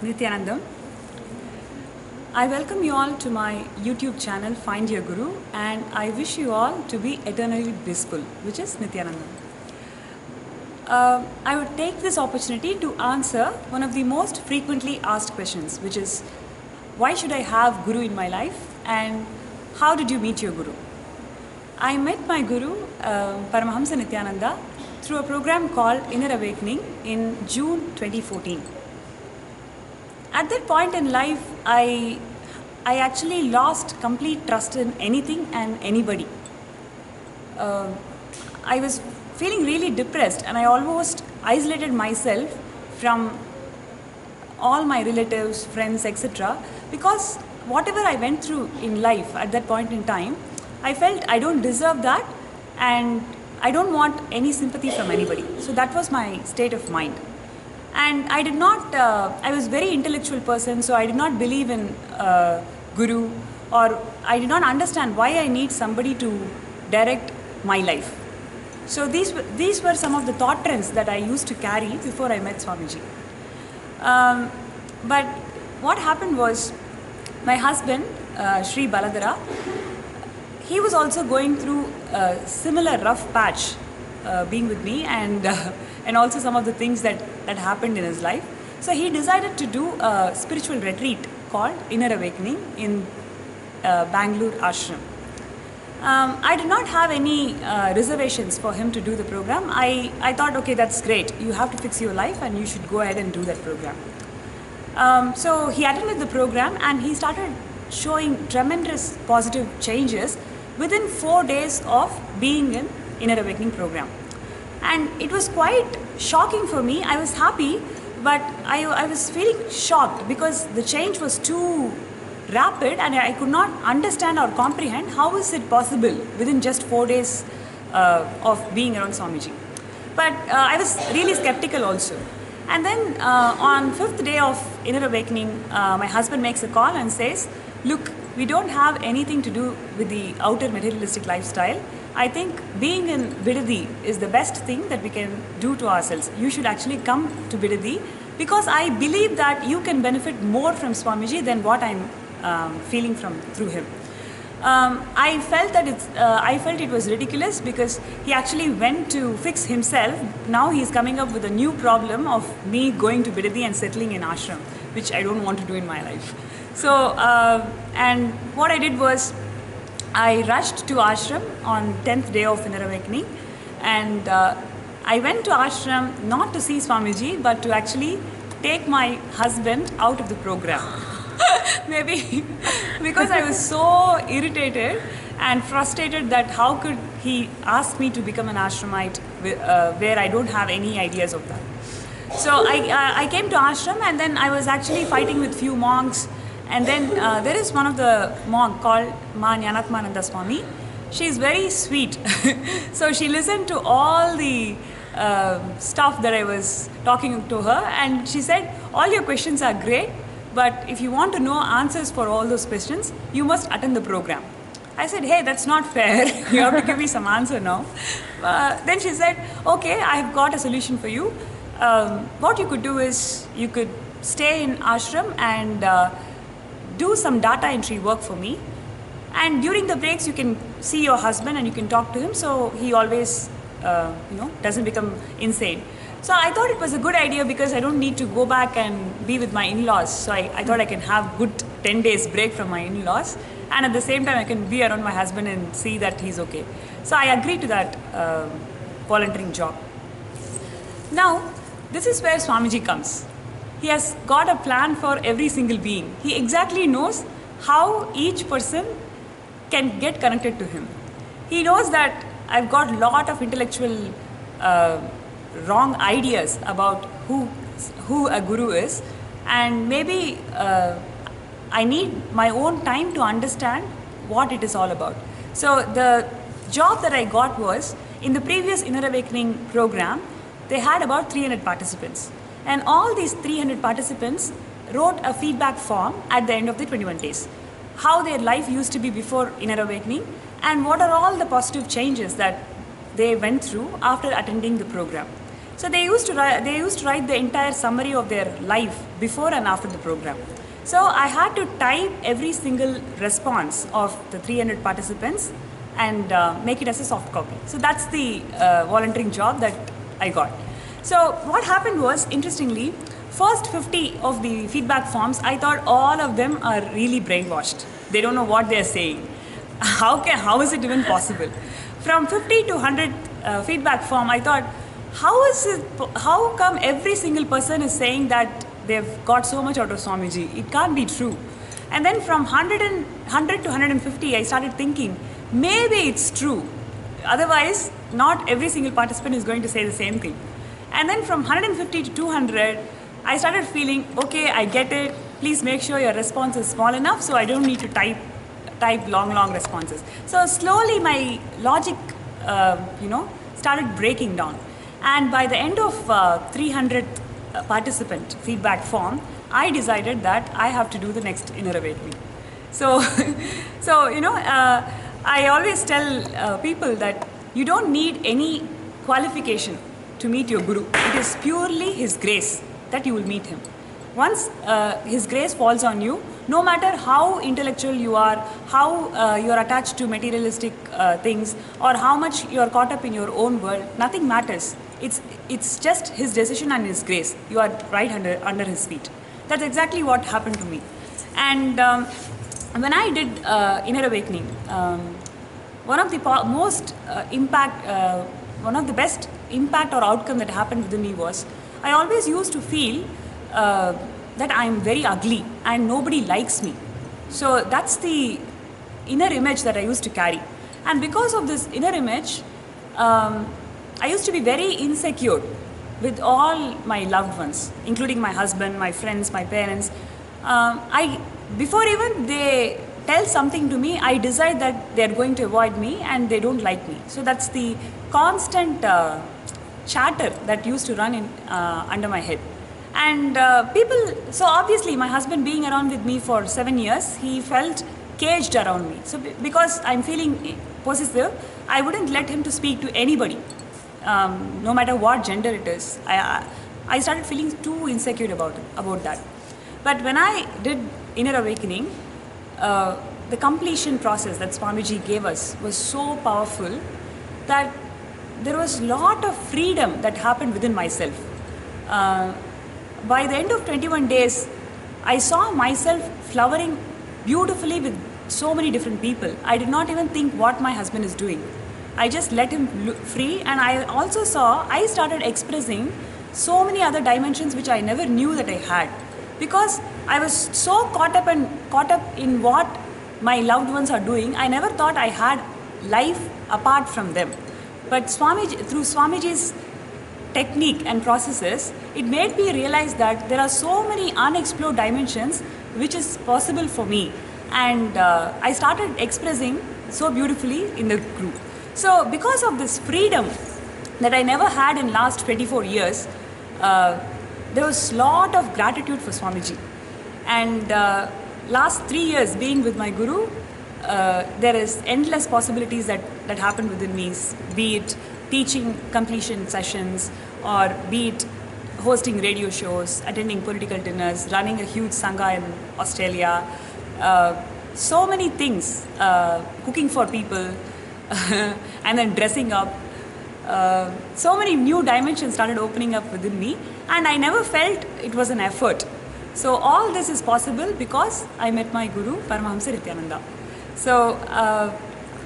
Nithyanandam. I welcome you all to my YouTube channel Find Your Guru, and I wish you all to be eternally blissful, which is Nithyanandam. I would take this opportunity to answer one of the most frequently asked questions, which is why should I have Guru in my life and how did you meet your Guru? I met my Guru, Paramahamsa Nithyananda, through a program called Inner Awakening in June 2014. At that point in life, I actually lost complete trust in anything and anybody. I was feeling really depressed and I almost isolated myself from all my relatives, friends, etc. because whatever I went through in life at that point in time, I felt I don't deserve that and I don't want any sympathy from anybody. So that was my state of mind. And I did not, I was a very intellectual person, so I did not believe in Guru, or I did not understand why I need somebody to direct my life. So these were some of the thought trends that I used to carry before I met Swamiji. But what happened was, my husband, Sri Baladara, he was also going through a similar rough patch being with me and also some of the things that happened in his life. So he decided to do a spiritual retreat called Inner Awakening in Bangalore Ashram. I did not have any reservations for him to do the program. I thought, okay, that's great. You have to fix your life and you should go ahead and do that program. So he attended the program and he started showing tremendous positive changes within 4 days of being in Inner Awakening program. And it was quite shocking for me. I was happy, but I was feeling shocked because the change was too rapid and I could not understand or comprehend how is it possible within just 4 days of being around Swamiji. But I was really skeptical also. And then on 5th day of Inner Awakening, my husband makes a call and says, look, we don't have anything to do with the outer materialistic lifestyle. I think being in Bidadi is the best thing that we can do to ourselves. You should actually come to Bidadi because I believe that you can benefit more from Swamiji than what I'm feeling through him. I felt it was ridiculous because he actually went to fix himself. Now he's coming up with a new problem of me going to Bidadi and settling in ashram, which I don't want to do in my life. So, and what I did was, I rushed to ashram on 10th day of Inner Awakening, and I went to ashram not to see Swamiji, but to actually take my husband out of the program. Maybe because I was so irritated and frustrated that how could he ask me to become an ashramite where I don't have any ideas of that. So I came to ashram and then I was actually fighting with few monks. And then there is one of the monk called Ma Jnanatmananda Swami. She is very sweet. So she listened to all the stuff that I was talking to her and she said, all your questions are great, but if you want to know answers for all those questions, you must attend the program. I said, hey, that's not fair. You have to give me some answer now. Then she said, okay, I have got a solution for you. What you could do is, you could stay in ashram and do some data entry work for me, and during the breaks you can see your husband and you can talk to him, so he always doesn't become insane. So I thought it was a good idea because I don't need to go back and be with my in-laws, so I thought I can have good 10 days break from my in-laws, and at the same time I can be around my husband and see that he's okay. So I agreed to that volunteering job. Now this is where Swamiji comes. He has got a plan for every single being. He exactly knows how each person can get connected to him. He knows that I've got a lot of intellectual wrong ideas about who a guru is, and maybe I need my own time to understand what it is all about. So the job that I got was, in the previous Inner Awakening program, they had about 300 participants. And all these 300 participants wrote a feedback form at the end of the 21 days. How their life used to be before Inner Awakening and what are all the positive changes that they went through after attending the program. So they used to write the entire summary of their life before and after the program. So I had to type every single response of the 300 participants and make it as a soft copy. So that's the volunteering job that I got. So what happened was, interestingly, first 50 of the feedback forms, I thought all of them are really brainwashed. They don't know what they're saying. How is it even possible? From 50 to 100 feedback form, I thought, how come every single person is saying that they've got so much out of Swamiji? It can't be true. And then from 100 to 150, I started thinking, maybe it's true. Otherwise, not every single participant is going to say the same thing. And then from 150 to 200, I started feeling, okay, I get it. Please make sure your response is small enough so I don't need to type long responses. So slowly my logic, started breaking down. And by the end of 300 participant feedback form, I decided that I have to do the next Inner Awakening. So, I always tell people that you don't need any qualification to meet your Guru. It is purely His grace that you will meet Him. Once His grace falls on you, no matter how intellectual you are, how you are attached to materialistic things, or how much you are caught up in your own world, nothing matters. It's just His decision and His grace. You are right under His feet. That's exactly what happened to me. And when I did Inner Awakening, one of the best impact or outcome that happened within me was, I always used to feel that I'm very ugly and nobody likes me. So that's the inner image that I used to carry. And because of this inner image, I used to be very insecure with all my loved ones, including my husband, my friends, my parents. Before even they tell something to me, I decide that they're going to avoid me and they don't like me. So that's the constant chatter that used to run under my head. And so obviously my husband being around with me for 7 years, he felt caged around me. So because I'm feeling possessive, I wouldn't let him to speak to anybody, no matter what gender it is. I started feeling too insecure about that. But when I did Inner Awakening, the completion process that Swamiji gave us was so powerful that there was a lot of freedom that happened within myself. By the end of 21 days, I saw myself flowering beautifully with so many different people. I did not even think what my husband is doing. I just let him free, and I also I started expressing so many other dimensions which I never knew that I had. Because I was so caught up in what my loved ones are doing, I never thought I had life apart from them. But through Swamiji's technique and processes, it made me realize that there are so many unexplored dimensions which is possible for me. And I started expressing so beautifully in the group. So because of this freedom that I never had in last 24 years, there was a lot of gratitude for Swamiji. And last 3 years being with my Guru, there is endless possibilities that happen within me, be it teaching completion sessions, or be it hosting radio shows, attending political dinners, running a huge Sangha in Australia, so many things, cooking for people, and then dressing up. So many new dimensions started opening up within me, and I never felt it was an effort. So all this is possible because I met my Guru, Paramahamsa Nithyananda. So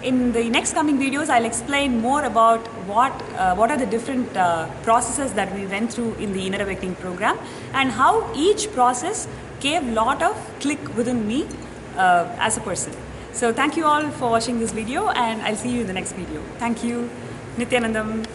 in the next coming videos, I'll explain more about what are the different processes that we went through in the Inner Awakening program, and how each process gave a lot of click within me as a person. So thank you all for watching this video, and I'll see you in the next video. Thank you. Nithyanandam.